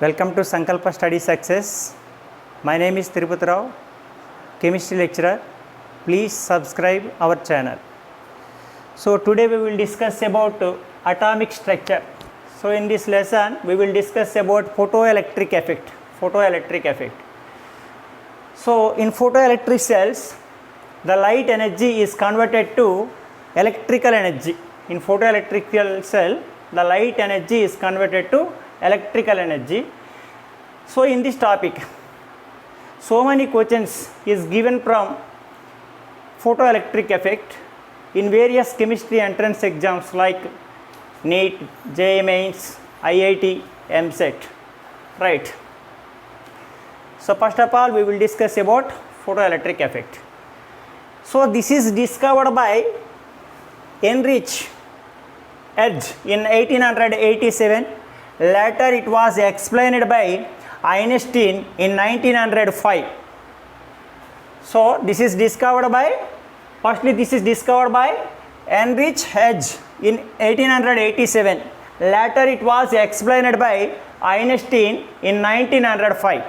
Welcome to Sankalpa Study Success. My name is Tirupati Rao, chemistry lecturer. Please subscribe our channel. So today we will discuss about atomic structure. So in this lesson we will discuss about photoelectric effect. So in photoelectric cells, the light energy is converted to electrical energy. In photoelectric cell, the light energy is converted to electrical energy. So in this topic, so many questions is given from photoelectric effect in various chemistry entrance exams like NEET, JEE Mains, IIT, EAMCET, right? So first of all, we will discuss about photoelectric effect. So this is discovered by Heinrich Hertz in 1887. Later it was explained by Einstein in 1905. So this is discovered by, firstly this is discovered by Heinrich Hertz in 1887. Later it was explained by Einstein in 1905.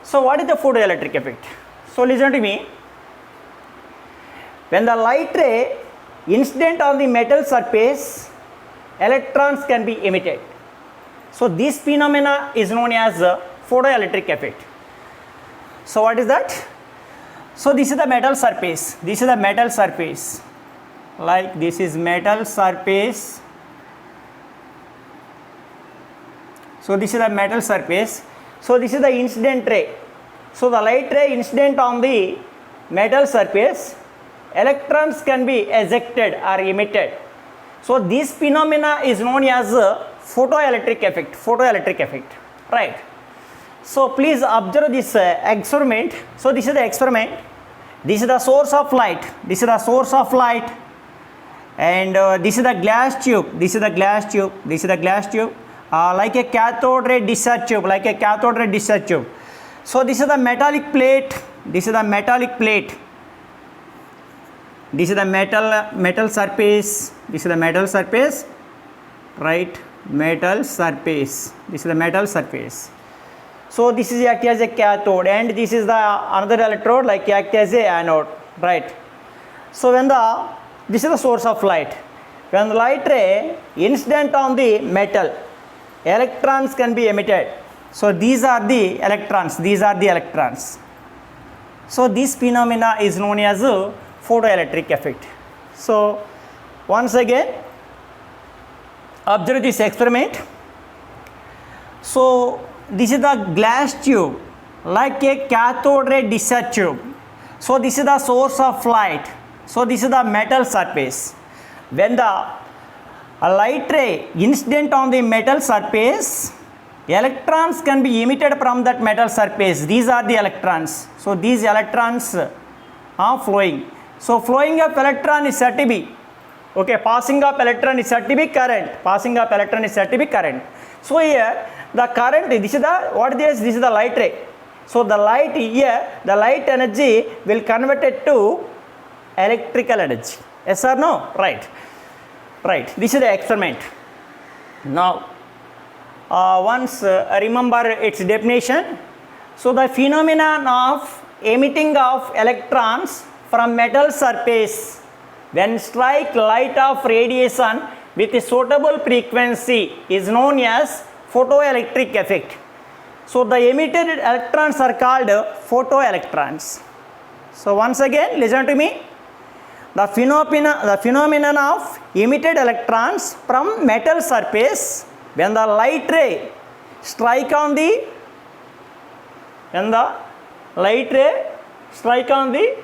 So what is the photoelectric effect? So listen to me. When the light ray incident on the metal surface, electrons can be emitted. So this phenomena is known as photoelectric effect. So what is that? So this is the metal surface. This is the metal surface. Like this is metal surface. So this is the metal surface. So this is the incident ray. So the light ray incident on the metal surface, electrons can be ejected or emitted. So this phenomena is known as photoelectric effect, right? So please observe this experiment. So this is the experiment. This is the source of light. And this is the glass tube. Like a cathode ray discharge tube. So this is the metallic plate. This is the metal surface. Right? Metal surface. This is the metal surface. So this is act as a cathode, and this is the another electrode like act as a anode, right? So this is the source of light. When the light ray incident on the metal, electrons can be emitted. So these are the electrons. So this phenomena is known as a photoelectric effect. So once again, observe this experiment. So this is the glass tube like a cathode ray discharge tube. So this is the source of light. So this is the metal surface. When the light ray incident on the metal surface, electrons can be emitted from that metal surface. These are the electrons. So these electrons are flowing. So flowing of electron is said to be, okay, passing of electron is said to be current. So here the current, this is the light ray. So the light here, the light energy will convert it to electrical energy. Yes or no? Right. This is the experiment. Now once remember its definition. So the phenomenon of emitting of electrons from metal surface when strike light of radiation with a suitable frequency is known as photoelectric effect. So the emitted electrons are called photoelectrons. So once again, listen to me. The phenomenon of emitted electrons from metal surface when the light ray strike on the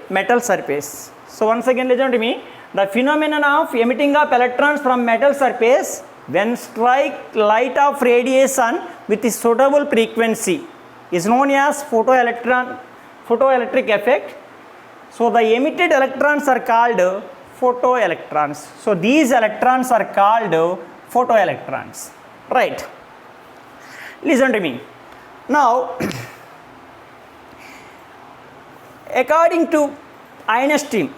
metal surface. So once again, listen to me. The phenomenon of emitting of electrons from metal surface when strike light of radiation with a suitable frequency is known as photoelectric effect. So the emitted electrons are called photoelectrons. So these electrons are called photoelectrons, right? Listen to me. Now according to Einstein,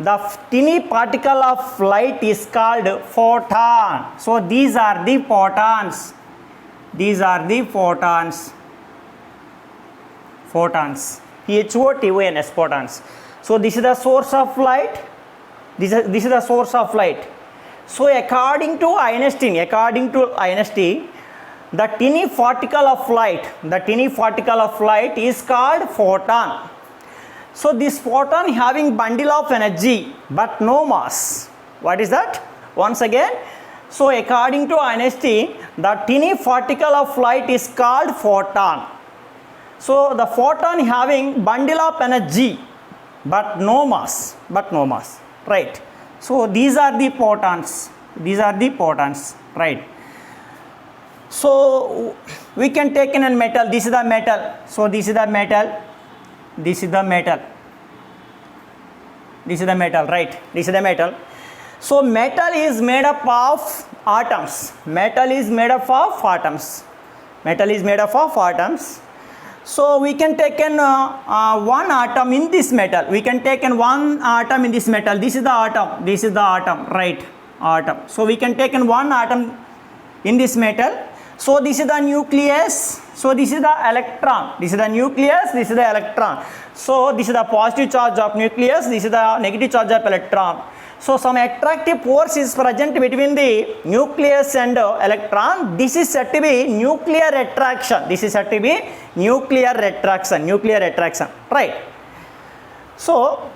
the tiny particle of light is called photon. So these are the photons. These are the photons. Photons. Photons. Photons. So this is the source of light. This is the source of light. So according to Einstein, the tiny particle of light is called photon. So this photon having bundle of energy but no mass. What is that? Once again, so according to Einstein, the tiny particle of light is called photon. So the photon having bundle of energy but no mass, right? So these are the photons, right? So we can take in a metal. This is the metal. So this is the metal, right? This is the metal. So metal is made up of atoms. So we can take in one atom in this metal. This is the atom, right? So we can take in one atom in this metal. So this is the nucleus. So this is the electron. This is the nucleus, this is the electron. So this is the positive charge of nucleus, this is the negative charge of electron. So some attractive force is present between the nucleus and electron. This is said to be nuclear attraction. Nuclear attraction, right? So,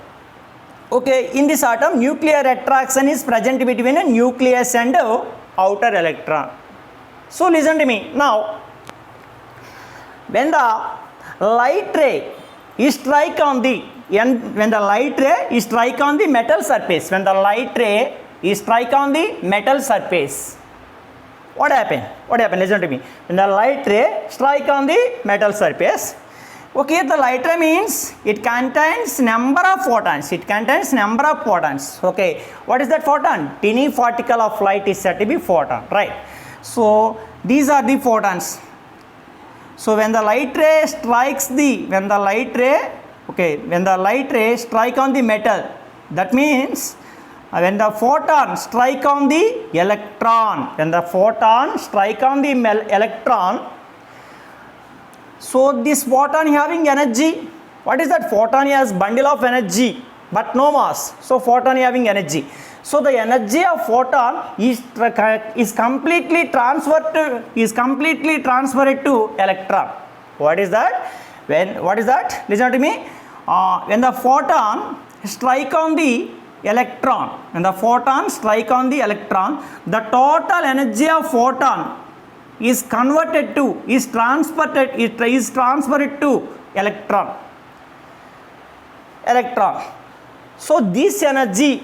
okay, in this atom, nuclear attraction is present between a nucleus and outer electron. So listen to me. Now, when the light ray is strike on the metal surface, what happened? Listen to me. When the light ray strike on the metal surface, okay, the light ray means it contains number of photons. Okay, what is that photon? Tiny particle of light is said to be photon, right? So these are the photons. So when the light ray strikes when the light ray strike on the metal, that means when the photon strike on the electron, so this photon having energy. What is that? Photon has bundle of energy but no mass. So photon having energy. So the energy of photon is completely transferred to electron. What is that? Listen to me. When the photon strike on the electron, the total energy of photon is transferred to electron. So this energy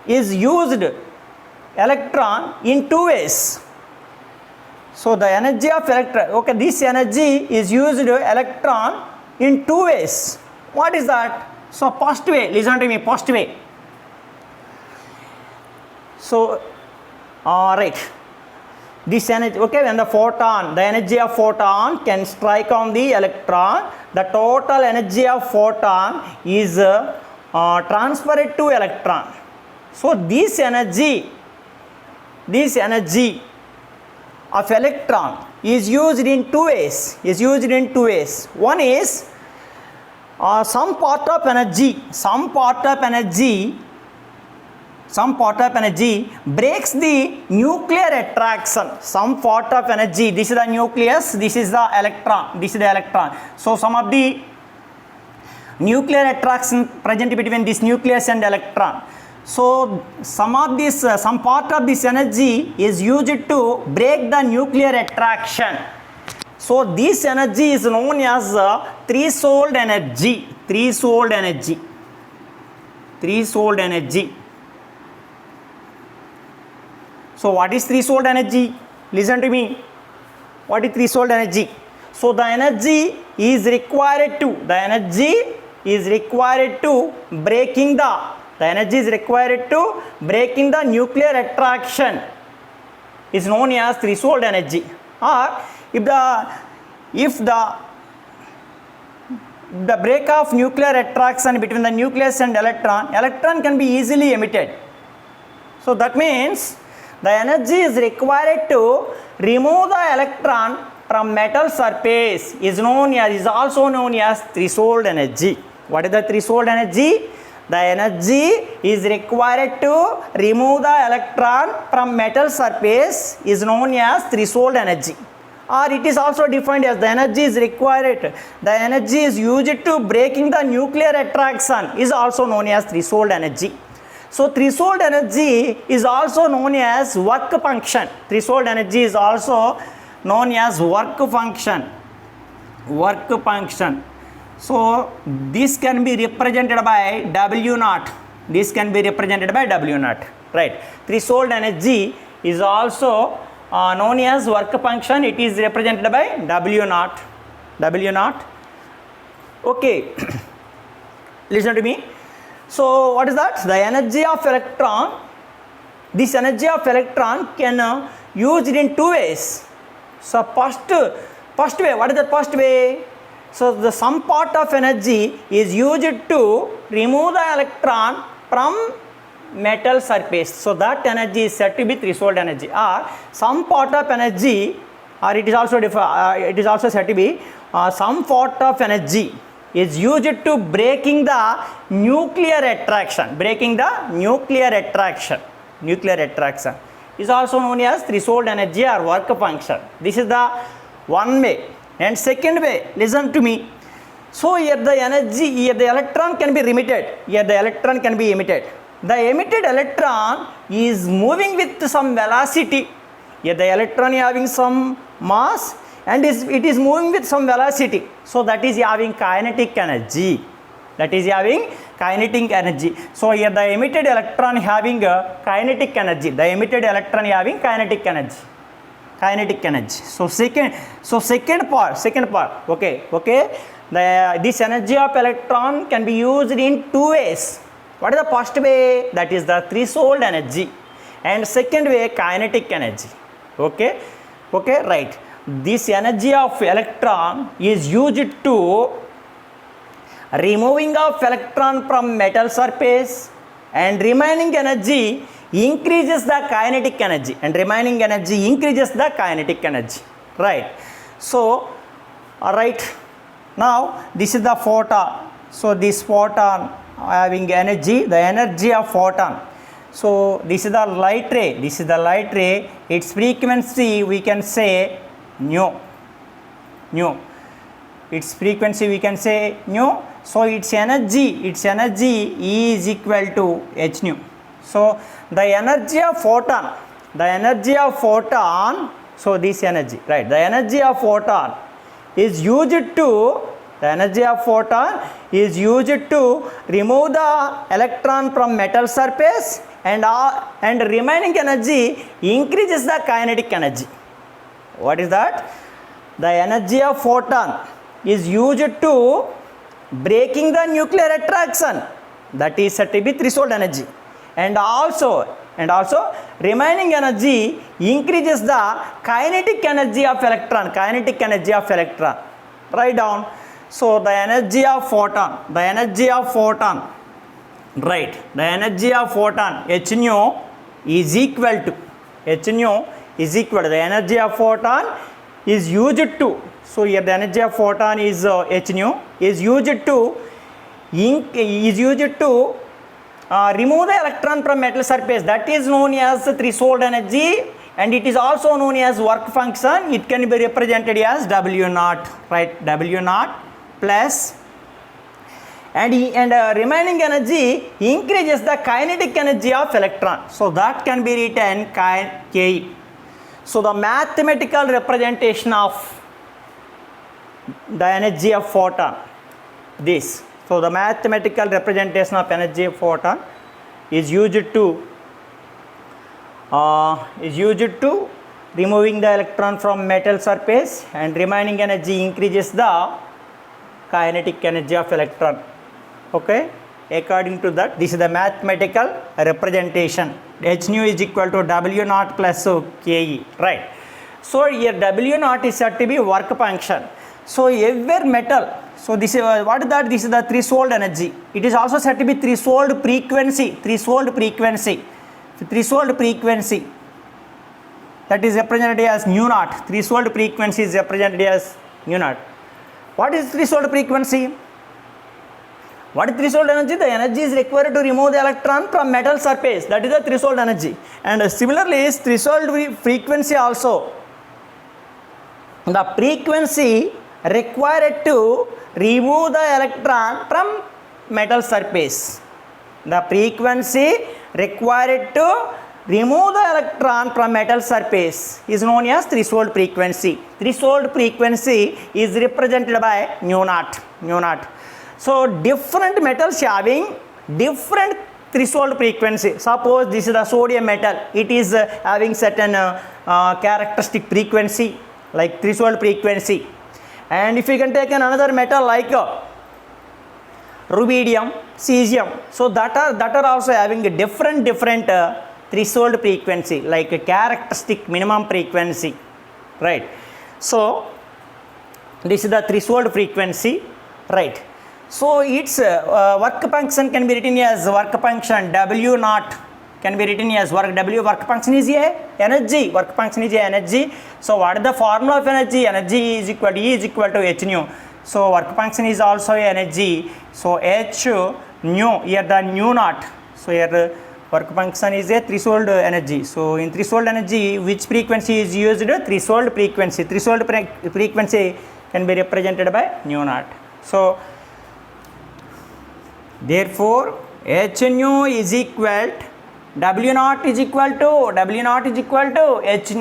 is used electron in two ways. So the energy of electron, okay, this energy is used electron in two ways. What is that? So first way, listen to me, first way. So right, this energy, okay, when the energy of photon can strike on the electron, the total energy of photon is transferred to electron. So this energy of electron is used in two ways. One is some part of energy breaks the nuclear attraction. Some part of energy, this is the nucleus, this is the electron. So some of the nuclear attraction present between this nucleus and electron. So some part of this energy is used to break the nuclear attraction. So this energy is known as threshold energy. So what is threshold energy? Listen to me. What is threshold energy? So the energy is required to breaking the nuclear attraction is known as threshold energy. Or if the the break of nuclear attraction between the nucleus and electron can be easily emitted. So that means the energy is required to remove the electron from metal surface is also known as threshold energy. What is the threshold energy? The energy is required to remove the electron from metal surface is known as threshold energy, or it is also defined as the energy is required, the energy is used to breaking the nuclear attraction is also known as threshold energy. So threshold energy is also known as work function. Threshold energy is also known as work function. So this can be represented by W naught. This can be represented by W naught. Right. Threshold energy is also known as work function. It is represented by W naught. W naught. Okay. Listen to me. So what is that? The energy of electron. This energy of electron can used in two ways. So first way. What is the first way? So the some part of energy is used to remove the electron from metal surface. So that energy is said to be threshold energy. Or some part of energy, or it is also said to be some part of energy is used to breaking the nuclear attraction. Breaking the nuclear attraction. Nuclear attraction is also known as threshold energy or work function. This is the one way. And second way, listen to me. So here the energy, here the electron can be emitted. Here the electron can be emitted. The emitted electron is moving with some velocity. Here the electron is having some mass and it is moving with some velocity. So that is having kinetic energy. That is having kinetic energy. So here the emitted electron having a kinetic energy. The emitted electron having kinetic energy. Kinetic energy. So second part. Okay. This energy of electron can be used in two ways. What is the first way? That is the threshold energy. And second way, kinetic energy. Okay, right. This energy of electron is used to removing of electron from metal surface, and remaining energy increases the kinetic energy, right. So alright, now this is the photon. So this photon having energy, the energy of photon. So this is the light ray, its frequency we can say nu. Its frequency we can say nu. So its energy is equal to h nu. So the energy of photon, so this energy, right, the energy of photon is used to remove the electron from metal surface, and remaining energy increases the kinetic energy. What is that? The energy of photon is used to breaking the nuclear attraction, that is said to be threshold energy, and also remaining energy increases the kinetic energy of electron. Write down. So the energy of photon, right, the energy of photon h nu is equal to the energy of photon is used to, so here the energy of photon is h nu is used to remove the electron from metal surface, that is known as threshold energy, and it is also known as work function. It can be represented as W naught, right, W naught plus, and remaining energy increases the kinetic energy of electron, so that can be written Ke. So the mathematical representation of the energy of photon, this. So the mathematical representation of energy of photon is used to removing the electron from metal surface, and remaining energy increases the kinetic energy of electron. Okay, according to that, this is the mathematical representation. H nu is equal to W naught plus Ke, right. So here W naught is said to be work function. So every metal, so this is what is that? This is the threshold energy. It is also said to be threshold frequency. Threshold frequency. Threshold frequency. That is represented as nu naught. Threshold frequency is represented as nu naught. What is threshold frequency? What is threshold energy? The energy is required to remove the electron from metal surface. That is the threshold energy. And similarly, is threshold frequency also. The frequency required to remove the electron from metal surface. The frequency required to remove the electron from metal surface is known as threshold frequency. Threshold frequency is represented by nu naught. Nu naught. So different metals having different threshold frequency. Suppose this is the sodium metal. It is having certain characteristic frequency like threshold frequency. And if you can take another metal like rubidium, cesium, so that are also having a different threshold frequency, like a characteristic minimum frequency, right? So this is the threshold frequency, right? So its work function can be written as work function W naught can be written as W work function is a energy. Work function is a energy. So what is the formula of energy? Energy is equal to E is equal to H nu. So work function is also a energy. So H nu, here the nu naught. So here work function is a threshold energy. So in threshold energy, which frequency is used? Threshold frequency. Threshold frequency can be represented by nu naught. So therefore H nu is equal to W naught is equal to H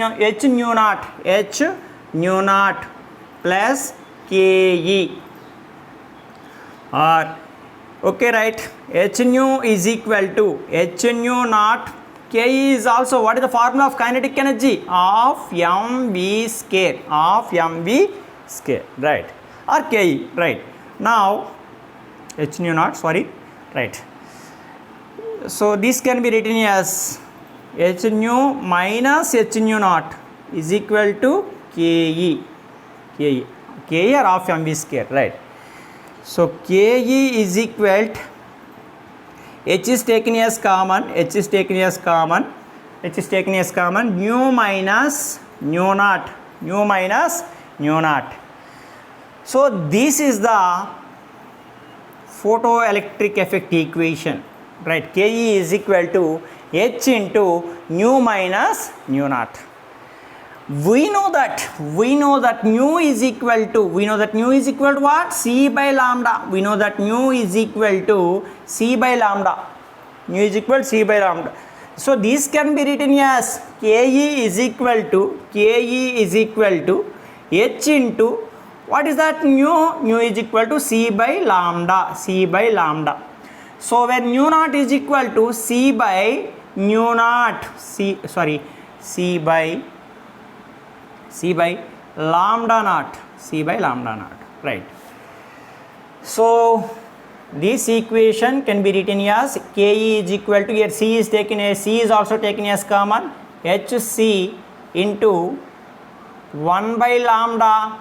nu naught plus Ke, or okay, right? H nu is equal to H nu naught. Ke is also, what is the formula of kinetic energy? Of mv square, right? Or Ke, right? Now H nu naught, sorry, right? So this can be written as H nu minus H nu naught is equal to Ke or of mv square, right? So Ke is equal to, H is taken as common, nu minus nu naught. So this is the photoelectric effect equation, right? Ke is equal to H into nu minus nu naught. We know that nu is equal to what? C by lambda. We know that nu is equal to C by lambda. So this can be written as Ke is equal to H into, what is that? Nu is equal to C by lambda. So when nu naught is equal to C by lambda naught, right? So this equation can be written as Ke is equal to, here C is also taken as common, Hc into 1 by lambda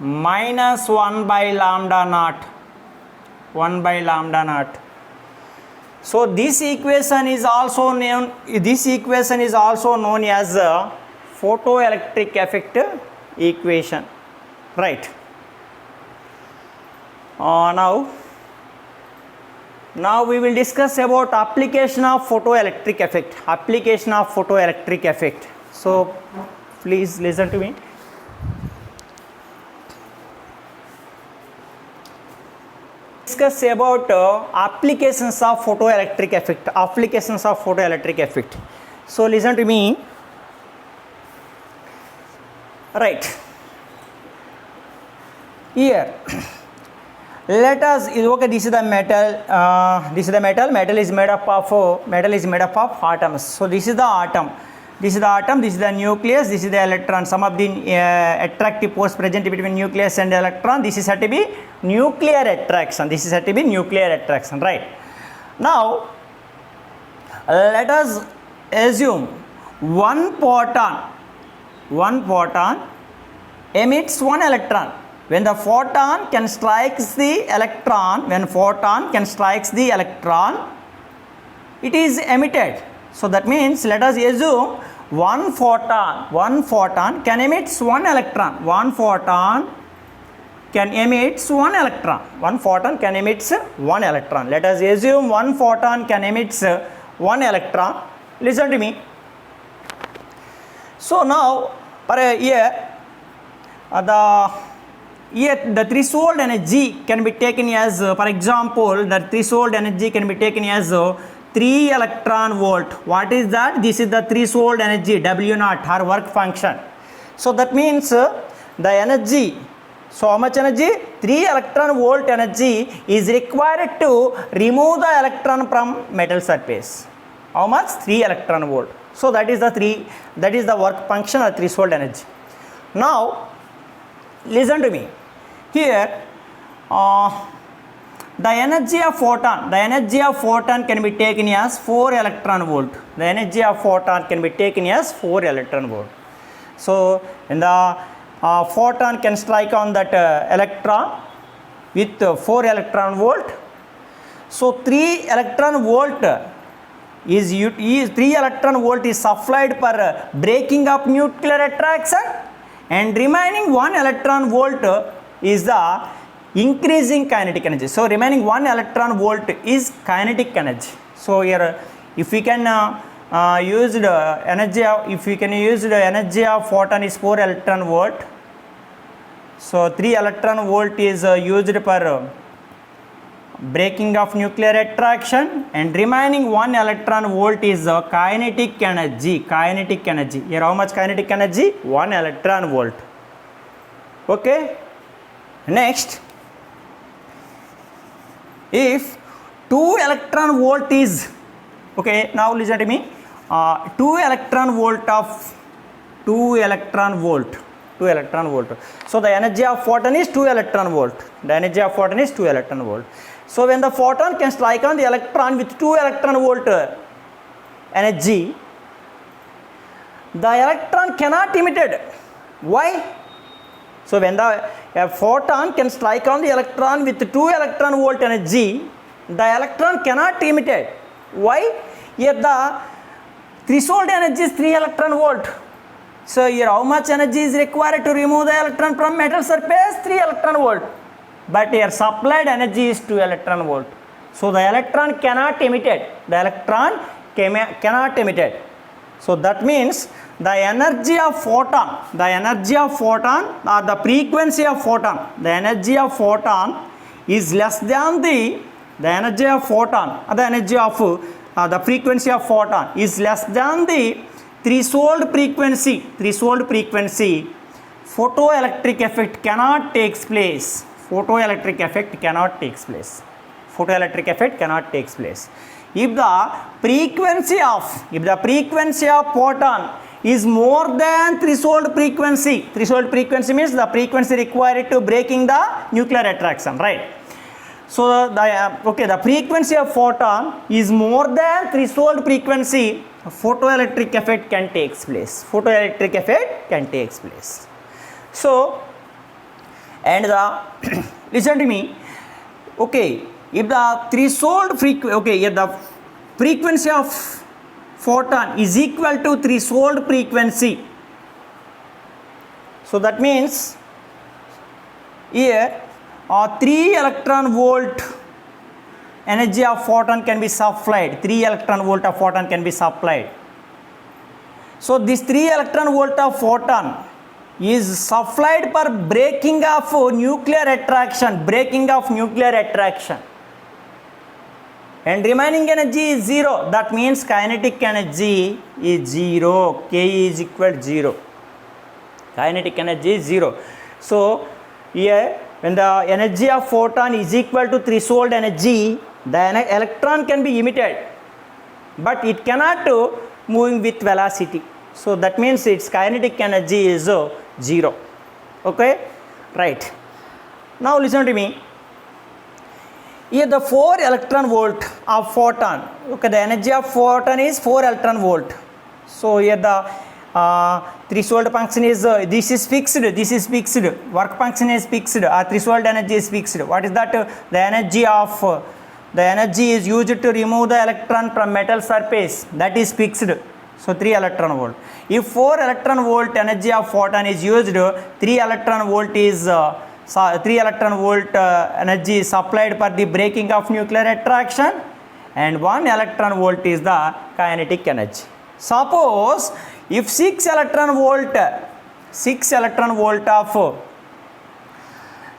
minus 1 by lambda naught. So this equation is also known as a photoelectric effect equation, right? Now we will discuss about application of photoelectric effect. So please listen to me. Discuss about applications of photoelectric effect. So listen to me. Right here, let us, okay, this is the metal. Metal is made up of atoms. So this is the atom, this is the nucleus, this is the electron. Some of the attractive force present between nucleus and electron, this is said to be nuclear attraction. Right? Now let us assume one photon emits one electron. when the photon can strikes the electron, when photon can strikes the electron, it is emitted. So that means let us assume one photon can emit one electron. One photon can emit one electron. One photon can emit one electron. Let us assume one photon can emit one electron. Listen to me. So now here the threshold energy can be taken as for example, the threshold energy can be taken as 3 electron volt. What is that? This is the threshold energy, W naught, or work function. So that means the energy, so how much energy? 3 electron volt energy is required to remove the electron from metal surface. How much? 3 electron volt. So that is the work function or threshold energy. Now listen to me. Here the energy of photon can be taken as 4 electron volt. The energy of photon can be taken as 4 electron volt. So when the photon can strike on that electron with 4 electron volt, so 3 electron volt is supplied for breaking up nuclear attraction, and remaining 1 electron volt is the increasing kinetic energy. So remaining 1 electron volt is kinetic energy. So here if we can use the energy of photon is 4 electron volt, so 3 electron volt is used for breaking of nuclear attraction, and remaining 1 electron volt is kinetic energy. Here how much kinetic energy? 1 electron volt. Okay, next, if 2 electron volt is, okay, now listen to me, 2 electron volt. So the energy of photon is 2 electron volt. So when the photon can strike on the electron with 2 electron volt energy, the electron cannot emitted. Why? So when a photon can strike on the electron with 2 electron volt energy, the electron cannot emitted. Why? Here the threshold energy is 3 electron volt. So here how much energy is required to remove the electron from metal surface? 3 electron volt. But here supplied energy is 2 electron volt. So the electron cannot emitted. So that means the energy of photon or the frequency of photon, the energy of photon is less than the frequency of photon is less than the threshold frequency. Photoelectric effect cannot take place. Photoelectric effect cannot take place. If the frequency of photon is more than threshold frequency means the frequency required to breaking the nuclear attraction, right? So the frequency of photon is more than threshold frequency, photoelectric effect can take place. So, and listen to me, okay, if the threshold frequency, if the frequency of photon is equal to threshold frequency, so that means here 3 electron volt energy of photon can be supplied. 3 electron volt of photon can be supplied. So this 3 electron volt of photon is supplied for breaking of nuclear attraction, and remaining energy is 0. That means kinetic energy is 0. K is equal to 0. Kinetic energy is 0. So here when the energy of photon is equal to threshold energy, the electron can be emitted, but it cannot moving with velocity. So that means its kinetic energy is 0. Okay, right. Now listen to me. Here the 4 electron volt of photon. Okay, the energy of photon is 4 electron volt. So here the threshold function is this is fixed, work function is fixed, threshold energy is fixed. What is that? The energy is used to remove the electron from metal surface, that is fixed. So 3 electron volt. If 4 electron volt energy of photon is used, 3 electron volt energy is supplied for the breaking of nuclear attraction, and 1 electron volt is the kinetic energy. Suppose if 6 electron volt of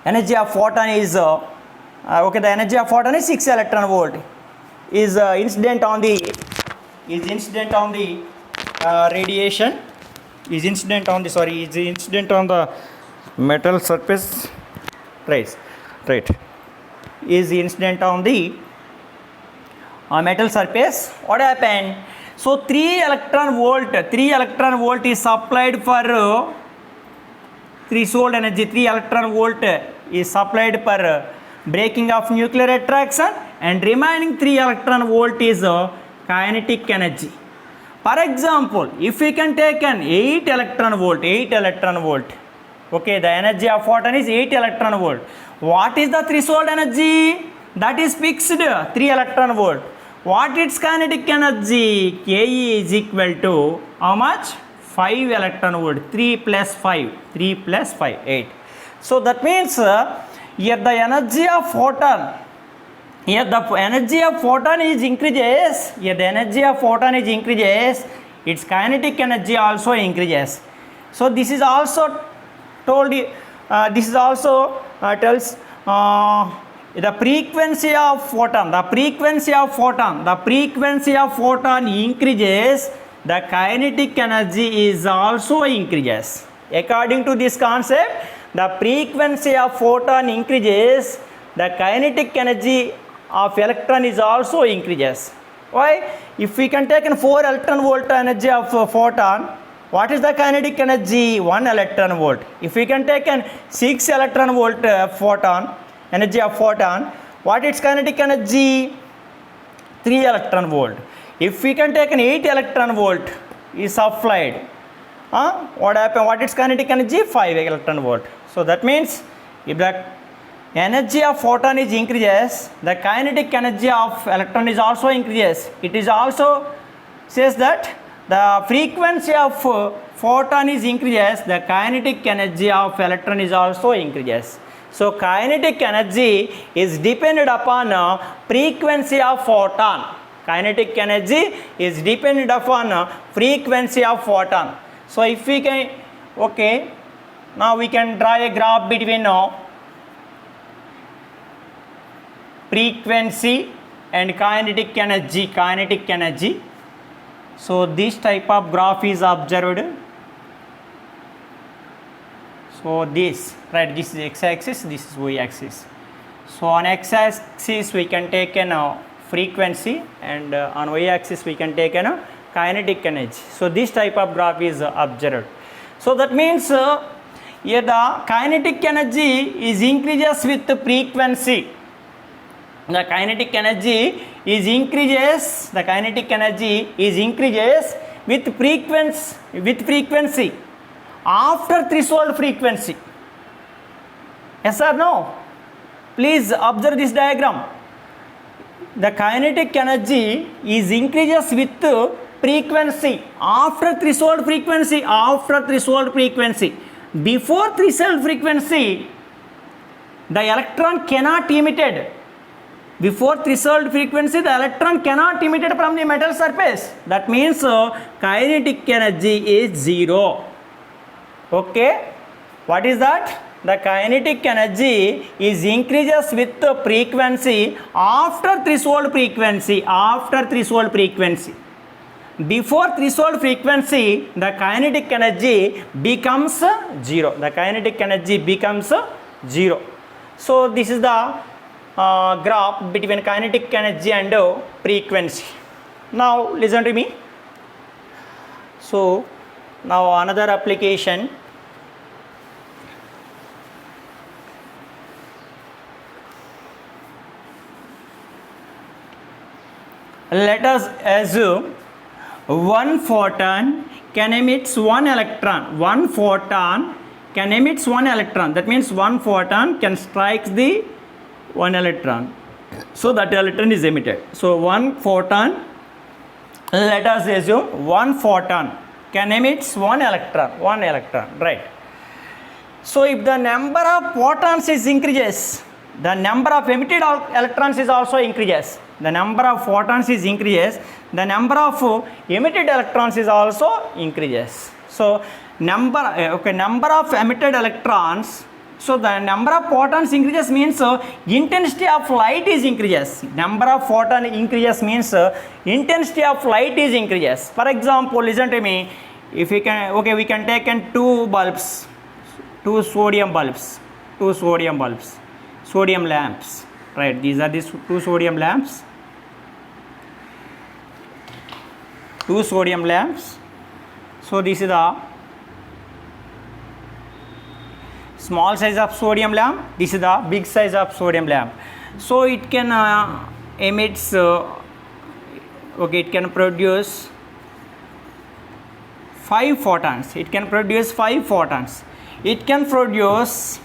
energy of photon is the energy of photon is 6 electron volt, is incident on the radiation, is incident on the metal surface, right, is incident on the metal surface. What happened? So 3 electron volt is supplied for threshold energy. 3 electron volt is supplied for breaking of nuclear attraction, and remaining 3 electron volt is kinetic energy. For example, if we can take an 8 electron volt, okay, the energy of photon is 8 electron volt. What is the threshold energy? That is fixed, 3 electron volt. What its kinetic energy? Ke is equal to how much? 5 electron volt. 3 plus 5, 8. So that means here the energy of photon, is increases. Here the energy of photon is increases, its kinetic energy also increases. So this is also told. Tells the frequency of photon. The frequency of photon increases, the kinetic energy is also increases. According to this concept, the frequency of photon increases, the kinetic energy of electron is also increases. Why? If we can take 4 electron volt energy of photon, what is the kinetic energy? 1 electron volt. If we can take 6 electron volt energy of photon, what its kinetic energy? 3 electron volt. If we can take 8 electron volt is supplied, what happened? What its kinetic energy? 5 electron volt. So that means if the energy of photon is increases, the kinetic energy of electron is also increases. It is also says that the frequency of photon is increases, the kinetic energy of electron is also increases. So kinetic energy is dependent upon frequency of photon. Kinetic energy is dependent upon frequency of photon. So if we can, okay, now we can draw a graph between frequency and kinetic energy. So this type of graph is observed. So this, right, this is x-axis, this is y-axis. So on x-axis we can take frequency, and on y-axis we can take kinetic energy. So this type of graph is observed. So that means here the kinetic energy is increases with the frequency. The kinetic energy is increases with frequency after threshold frequency. Yes or no? Please observe this diagram. The kinetic energy is increases with frequency after threshold frequency. Before threshold frequency, the electron cannot emitted. Before threshold frequency, the electron cannot emitted from the metal surface. That means kinetic energy is 0. Okay, what is that? The kinetic energy is increases with the frequency after threshold frequency. Before threshold frequency, the kinetic energy becomes 0. So this is the graph between kinetic energy and frequency. Now listen to me. So now another application. Let us assume one photon can emit one electron. One photon can emit one electron. That means one photon can strike the one electron. So that electron is emitted. So one photon, let us assume one photon can emit one electron, right? So if the number of photons is increases, the number of emitted electrons is also increases. The number of photons is increases, the number of emitted electrons is also increases. So number of emitted electrons, so the number of photons increases means intensity of light is increases. Number of photon increases means intensity of light is increases. For example, listen to me. If we can, we can take in two sodium bulbs, sodium lamps, right? These are these two sodium lamps. So this is the small size of sodium lamp. This is the big size of sodium lamp. So it can emits. It can produce 5 photons. It can produce 5 photons. It can produce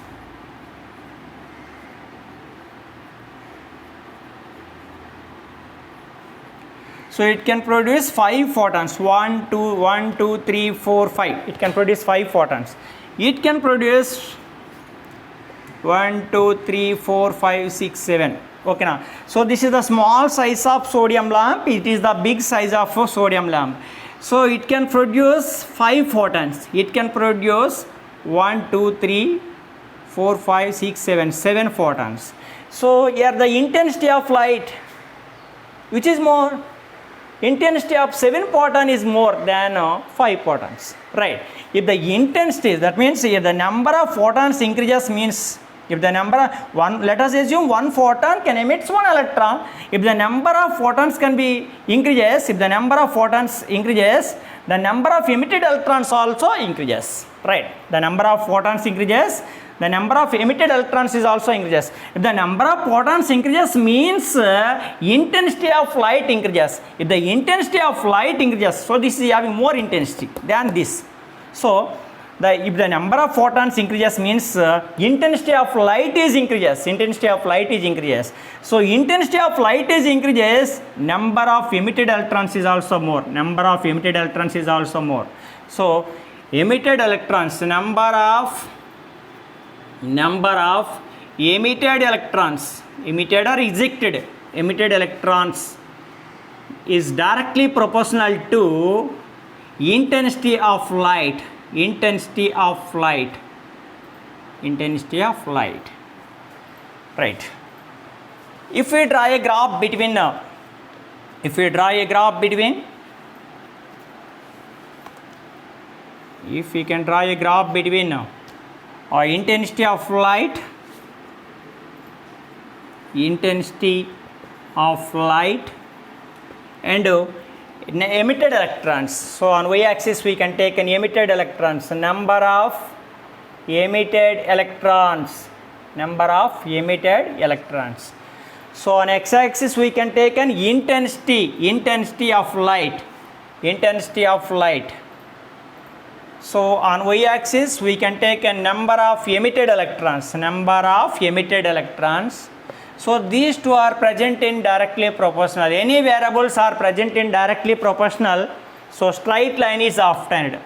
So it can produce 5 photons. 1, 2, 3, 4, 5. It can produce 5 photons. It can produce 1, 2, 3, 4, 5, 6, 7. Okay now. So this is the small size of sodium lamp. It is the big size of sodium lamp. So it can produce 5 photons. It can produce 1, 2, 3, 4, 5, 6, 7. 7 photons. So here the intensity of light, which is more? Intensity of 7 photon is more than 5 photons, right? If the intensity, that means if the number of photons increases, means if the number of one, let us assume one photon can emit one electron. If the number of photons can be increases, if the number of photons increases, the number of emitted electrons also increases, right? The number of photons increases, the number of emitted electrons is also increases. If the number of photons increases, means intensity of light increases. If the intensity of light increases, so this is having more intensity than this. So if the number of photons increases, means intensity of light is increases. Intensity of light is increases. So intensity of light is increases, number of emitted electrons is also more. Number of emitted electrons is also more. So emitted electrons, number of emitted electrons, emitted or ejected emitted electrons is directly proportional to intensity of light. Intensity of light, right? If we draw a graph between if we can draw a graph between intensity of light and emitted electrons. So on y-axis we can take an emitted electrons, number of emitted electrons. So on x-axis we can take an intensity of light. So on y-axis we can take a number of emitted electrons. So these two are present in directly proportional. Any variables are present in directly proportional. So straight line is obtained.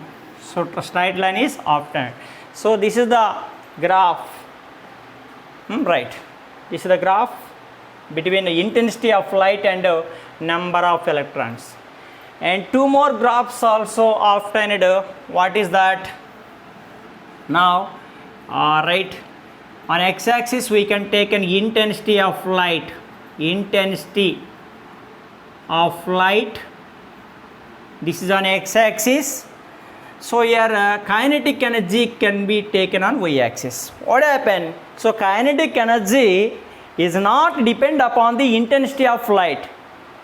So this is the graph. Right. This is the graph between the intensity of light and number of electrons. And two more graphs also obtained. What is that? Now, right. On x-axis we can take an intensity of light. This is on x-axis. So here kinetic energy can be taken on y-axis. What happened? So kinetic energy is not depend upon the intensity of light,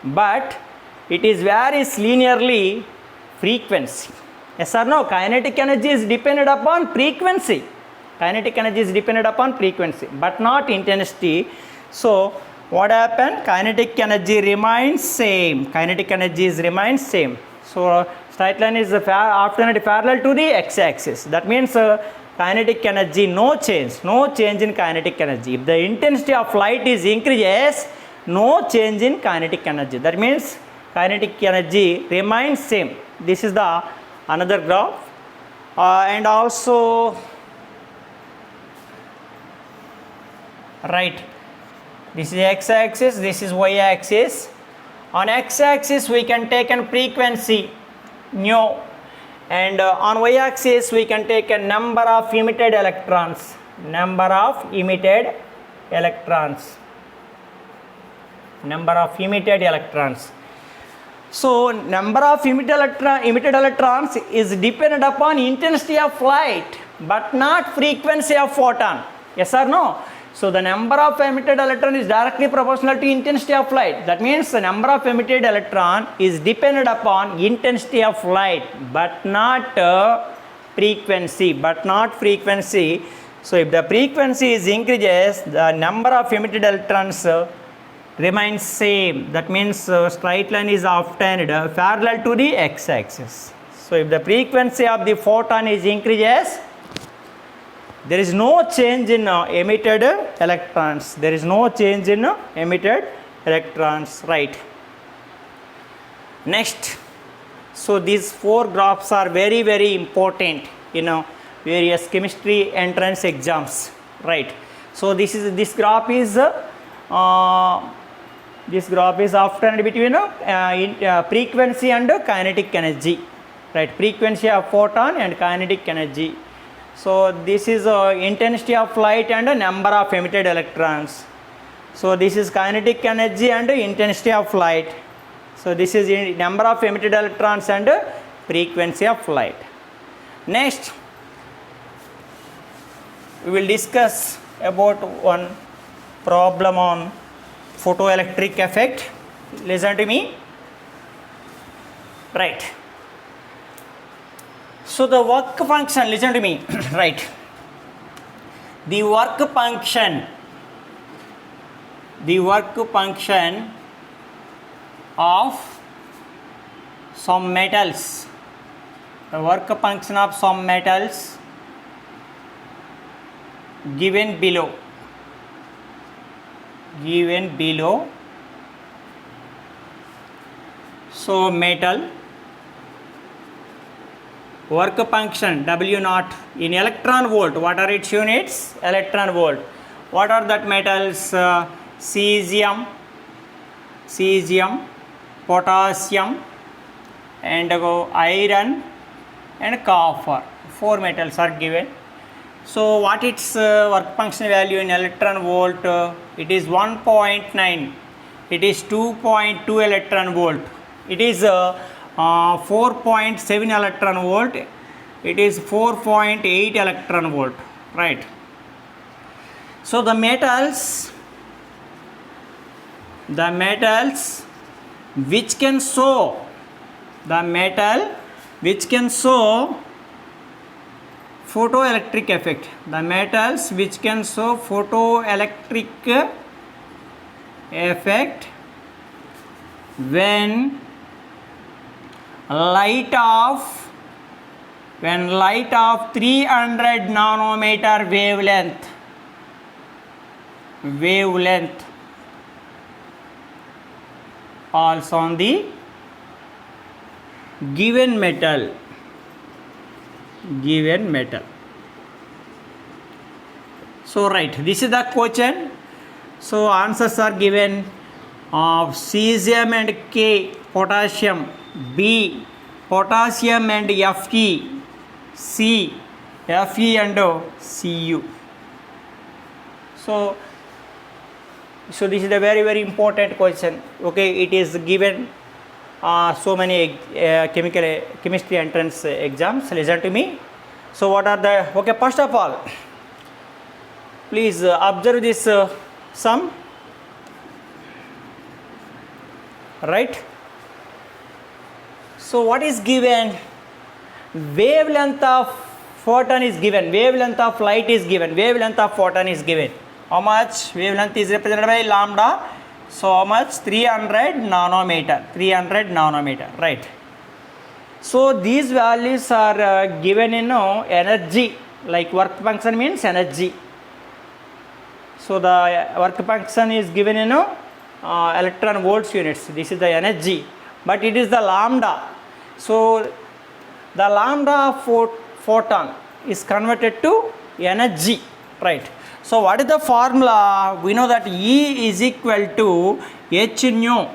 but it is varies linearly frequency. Yes or no? Kinetic energy is dependent upon frequency. But not intensity. So what happened? Kinetic energy remains same. So Straight line is often parallel to the x-axis. That means kinetic energy, no change in kinetic energy. If the intensity of light is increases, no change in kinetic energy. That means kinetic energy remains same. This is the another graph. And also, right, this is x-axis, this is y-axis. On x-axis we can take a frequency nu, and on y-axis we can take a number of emitted electrons. So number of emitted electrons is dependent upon intensity of light, but not frequency of photon. Yes or no? So the number of emitted electron is directly proportional to intensity of light. That means the number of emitted electron is dependent upon intensity of light, but not frequency. So if the frequency is increases, the number of emitted electrons remains same. That means straight line is often parallel to the x-axis. So if the frequency of the photon is increases, there is no change in emitted electrons. Right. Next, so these four graphs are very, very important in various chemistry entrance exams. Right. So this graph is often between frequency and kinetic energy. Right. Frequency of photon and kinetic energy. So this is intensity of light and number of emitted electrons. So this is kinetic energy and intensity of light. So this is number of emitted electrons and frequency of light. Next, we will discuss about one problem on photoelectric effect. Listen to me. Right. So the work function, listen to me, right. The work function of some metals, given below. So metal work function W naught in electron volt. What are its units? Electron volt. What are that metals? Cesium, potassium, and iron and copper. Four metals are given. So what its work function value in electron volt? It is 1.9. It is 2.2 electron volt. It is 4.7 electron volt. It is 4.8 electron volt. Right. So the metals which can show photoelectric effect, when light of 300 nanometer wavelength falls on the given metal. So right, this is the question. So answers are given of cesium and K, potassium, B, potassium and Fe, C, Fe and Cu. So this is a very, very important question. Okay, it is given so many chemistry entrance exams. Listen to me. So what are the, okay, first of all, please observe this sum. Right. So what is given? Wavelength of photon is given, wavelength of light is given, wavelength of photon is given. How much? Wavelength is represented by lambda. So how much? 300 nanometer. Right. So these values are given in energy, like work function means energy. So the work function is given in electron volts units. This is the energy, but it is the lambda. So the lambda of photon is converted to energy, right? So what is the formula? We know that E is equal to h nu,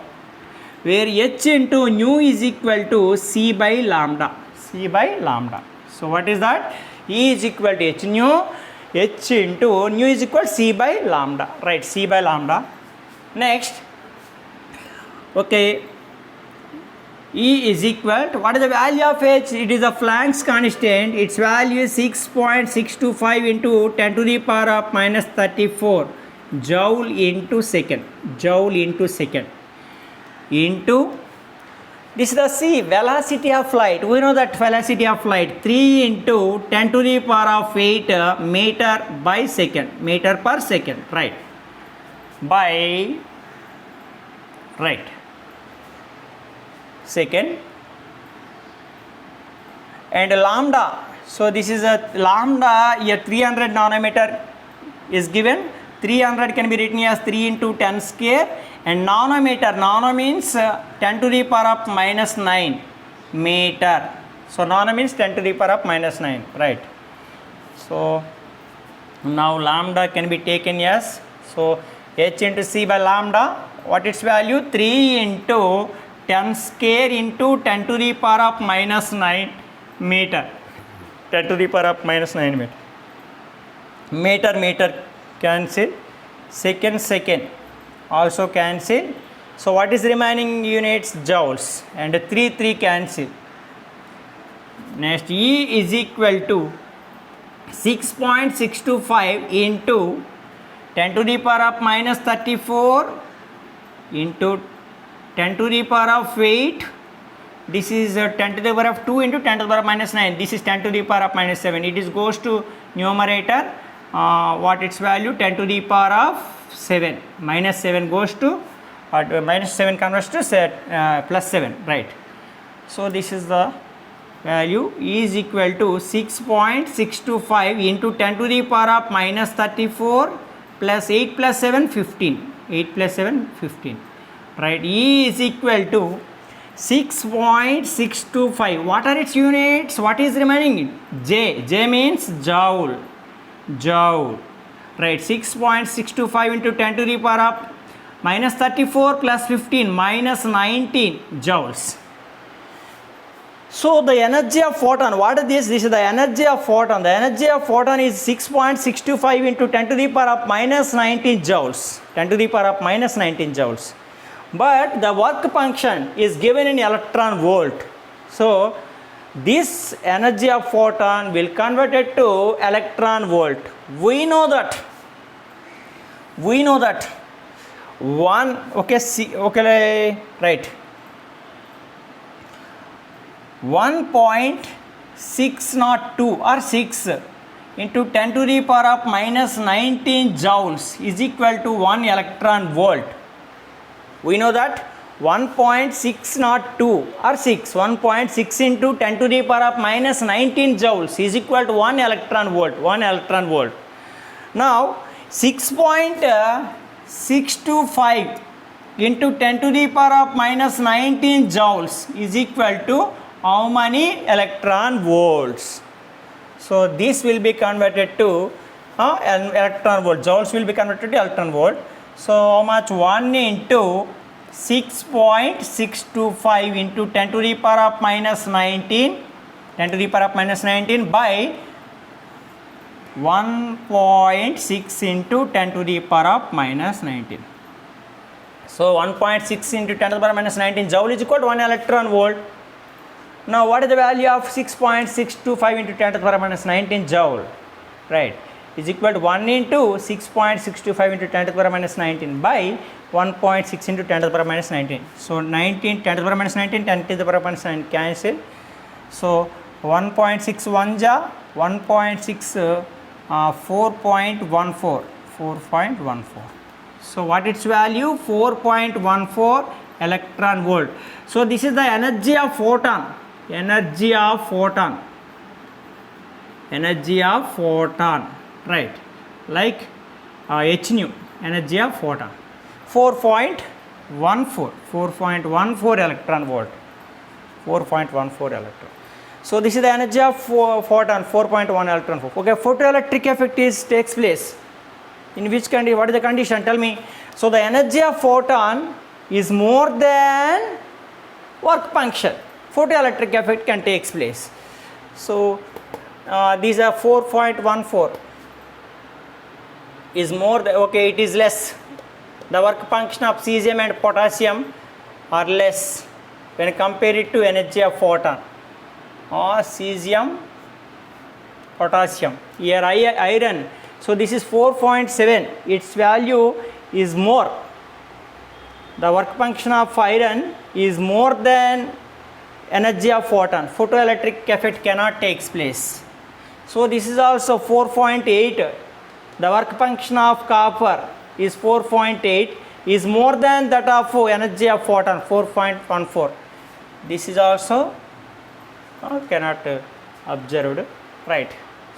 where h into nu is equal to c by lambda. C by lambda. So what is that? E is equal to h nu, h into nu is equal to c by lambda, right? C by lambda. Next, okay, E is equal to, what is the value of h? It is a Planck's constant. Its value is 6.625 into 10 to the power of minus 34 joule into second. Joule into second. Into, this is the C, velocity of light. We know that velocity of light 3 into 10 to the power of 8 meter by second. Meter per second, right? By, right, second. And lambda, so this is a lambda, a 300 nanometer is given. 300 can be written as 3 into 10 square, and nanometer, nano means 10 to the power of minus 9 meter. So nano means 10 to the power of minus 9, right? So now lambda can be taken as, so h into c by lambda, what its value? 3 into 10 square into 10 to the power of minus 9 meter. 10 to the power of minus 9 meter. Meter, meter cancel. Second, second also cancel. So what is remaining units? Joules. And 3, 3 cancel. Next, E is equal to 6.625 into 10 to the power of minus 34 into 10 to the power of 8. This is 10 to the power of 2 into 10 to the power of minus 9. This is 10 to the power of minus 7. It is goes to numerator. What its value? 10 to the power of 7. Minus 7 goes to, minus 7 converts to plus 7, right? So this is the value. E is equal to 6.625 into 10 to the power of minus 34 plus 8 plus 7, 15. 8 plus 7, 15. Right? E is equal to 6.625. What are its units? What is remaining? J. J means joule. Joule. Right? 6.625 into 10 to the power of minus 34 plus 15 minus 19 joules. So the energy of photon, what is this? This is the energy of photon. The energy of photon is 6.625 into 10 to the power of minus 19 joules. 10 to the power of minus 19 joules. But the work function is given in electron volt. So this energy of photon will convert it to electron volt. We know that one, okay, right, 1.602 or 6 into 10 to the power of minus 19 joules is equal to 1 electron volt. We know that 1.602 or 6, 1.6 into 10 to the power of minus 19 joules is equal to 1 electron volt, 1 electron volt. Now 6.625 into 10 to the power of minus 19 joules is equal to how many electron volts? So this will be converted to an electron volt. Joules will be converted to electron volt. So how much? 1 into 6.625 into 10 to the power of minus 19, 10 to the power of minus 19 by 1.6 into 10 to the power of minus 19. So 1.6 into 10 to the power of minus 19 joule is equal to 1 electron volt. Now what is the value of 6.625 into 10 to the power of minus 19 joule? Right, is equal to 1 into 6.625 into 10 to the power of minus 19 by 1.6 into 10 to the power of minus 19. So 19, 10 to the power of minus 19, 10 to the power of minus 9 cancel. So 1.61 ja 1.6 4.14. So what its value? 4.14 electron volt. So this is the energy of photon. energy of photon, energy of photon, right, like h nu, energy of photon, 4.14 electron volt, 4.14 electron. So this is the energy of photon, 4.1 electron volt. Okay, photoelectric effect takes place in which condition? What is the condition? Tell me. So the energy of photon is more than work function. Photoelectric effect can take place. So these are 4.14 is more than, okay, it is less. The work function of cesium and potassium are less when compared to energy of photon or cesium, potassium. Here iron, so this is 4.7, its value is more. The work function of iron is more than energy of photon. Photoelectric effect cannot take place. So this is also 4.8. The work function of copper is 4.8, is more than that of energy of photon, 4.14. This is also cannot observed, right.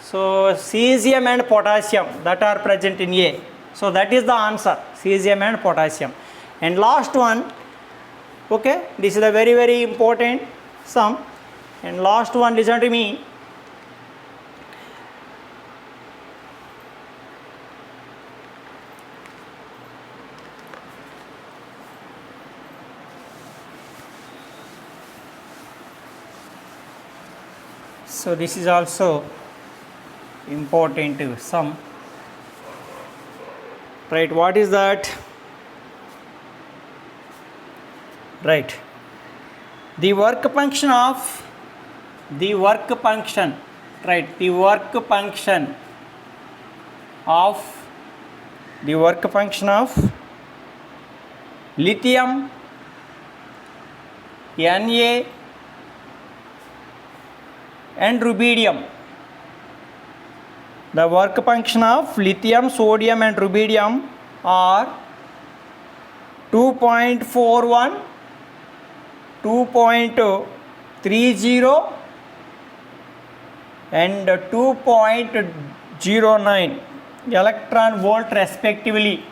So cesium and potassium that are present in A. So that is the answer, cesium and potassium. And last one, okay, this is a very very important sum. And last one, listen to me. So this is also important sum, right. What is that? Right, the work function of right, the work function of lithium, Na and rubidium. The work function of lithium, sodium and rubidium are 2.41, 2.30 and 2.09 electron volt respectively.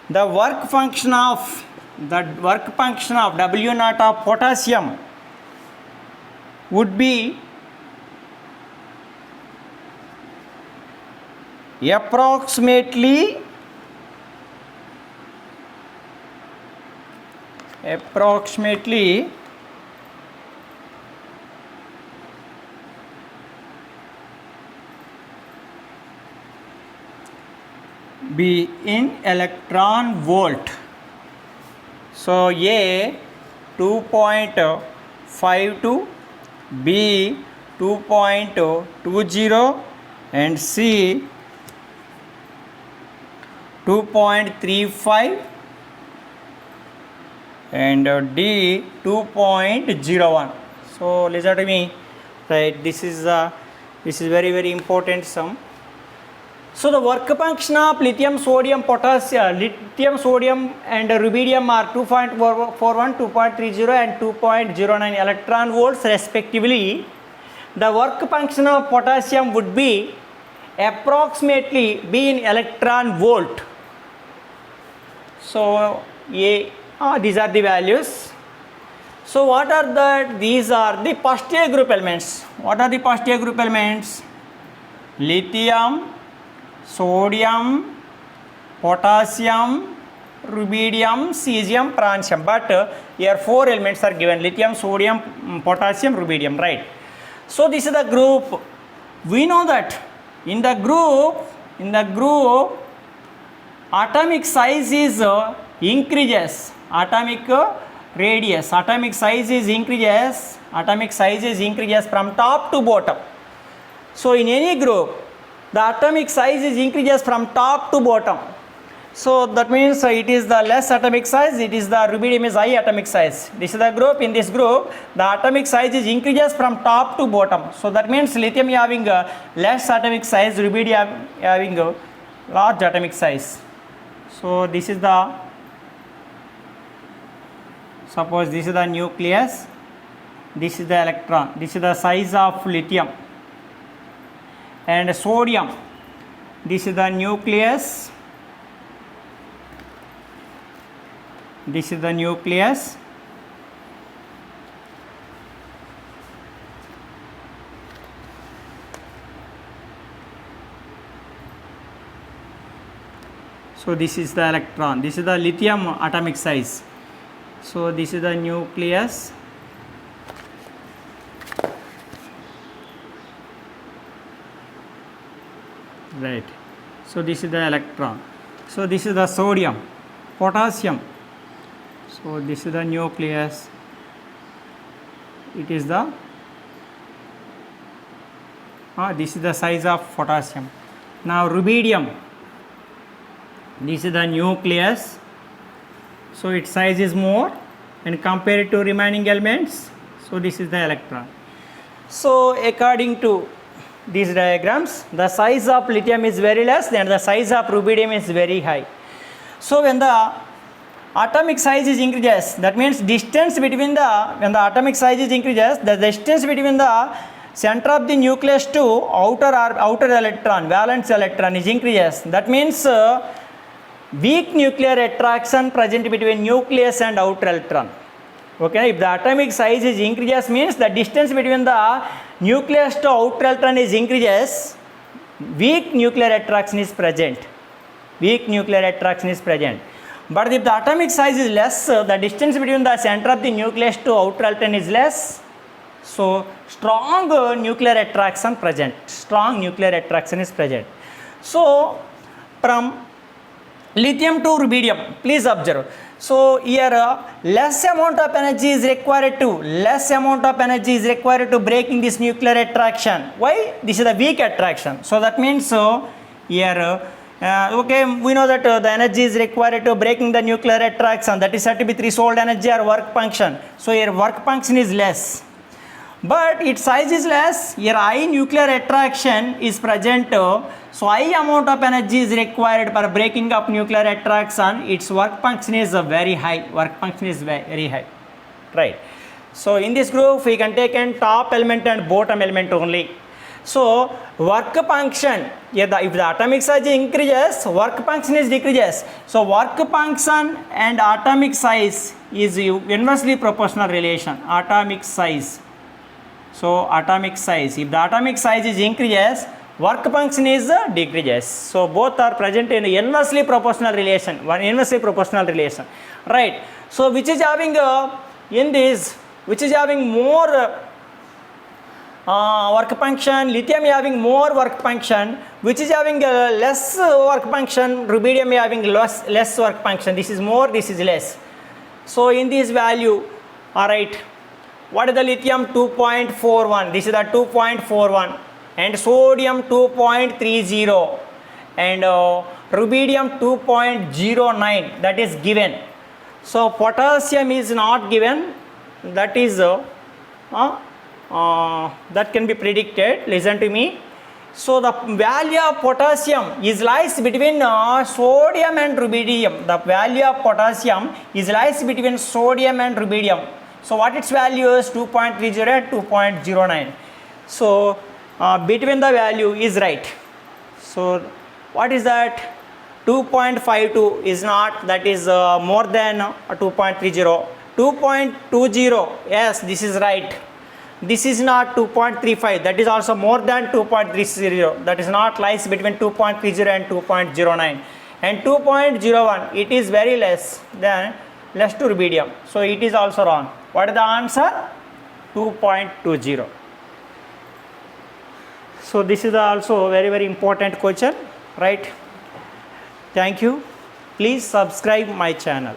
The work function of W naught of potassium would be approximately be in electron volt. So A 2.52, B 2.20 and C 2.35 and D 2.01. So listen to me, right, this is very very important sum. So the work function of lithium, sodium, potassium, sodium and rubidium are 2.41, 2.30 and 2.09 electron volts respectively. The work function of potassium would be approximately be in electron volt. So these are the values. So what are these are the first A group elements. What are the first A group elements? Lithium, sodium, potassium, rubidium, cesium, francium. But here 4 elements are given: lithium, sodium, potassium, rubidium, right. So this is the group. We know that in the group atomic size is increases, atomic radius, atomic size is increases from top to bottom. So in any group the atomic size is increases from top to bottom. So that means it is the less atomic size, it is the rubidium is high atomic size. This is the group. In this group the atomic size is increases from top to bottom. So that means lithium having less atomic size, rubidium having large atomic size. So this is the, suppose this is the nucleus, this is the electron, this is the size of lithium, and sodium, this is the nucleus, this is the nucleus, so this is the electron, this is the lithium atomic size. So this is the nucleus, right. So this is the electron. So this is the sodium, potassium. So this is the nucleus, it is the this is the size of potassium. Now rubidium, this is the nucleus, so its size is more and compared to remaining elements, so this is the electron. So according to these diagrams, the size of lithium is very less and the size of rubidium is very high. So when the atomic size is increases, that means distance between the, when the atomic size is increases, the distance between the center of the nucleus to outer electron, valence electron is increases. That means weak nuclear attraction present between nucleus and outer electron. Okay, if the atomic size is increases, means the distance between the nucleus to outer electron is increases, weak nuclear attraction is present. Weak nuclear attraction is present. But if the atomic size is less, the distance between the center of the nucleus to outer electron is less, so strong nuclear attraction present. Strong nuclear attraction is present. So from lithium to rubidium, please observe. So here less amount of energy is required to breaking this nuclear attraction. Why? This is the weak attraction. So that means here okay, we know that the energy is required to breaking the nuclear attraction, that is said to be threshold energy or work function. So here work function is less, but its size is less. Here high nuclear attraction is present, so high amount of energy is required for breaking up nuclear attraction. Its work function is very high. Work function is very high, right? So in this group we can take in top element and bottom element only. So work function, if the atomic size increases, work function is decreases. So work function and atomic size is inversely proportional relation. Atomic size. So atomic size, if the atomic size is increases, work function is decreases. So both are present in inversely proportional relation. One inversely proportional relation, right? So which is having in this, which is having more work function, lithium having more work function, which is having less work function, rubidium having less work function. This is more, this is less. So in this value, all right, what is the lithium? 2.41, this is the 2.41, and sodium 2.30, and rubidium 2.09, that is given. So potassium is not given, that is that can be predicted. Listen to me. So the value of potassium is lies between sodium and rubidium. The value of potassium is lies between sodium and rubidium. So what its value is? 2.30 and 2.09. So between the value is right. So what is that? 2.52 is not, that is more than 2.30. 2.20, yes, this is right. This is not 2.35, that is also more than 2.30, that is not lies between 2.30 and 2.09. And 2.01, it is very less than less to rubidium, so it is also wrong. What is the answer? 2.20. So this is also very, very important question, right? Thank you. Please subscribe my channel.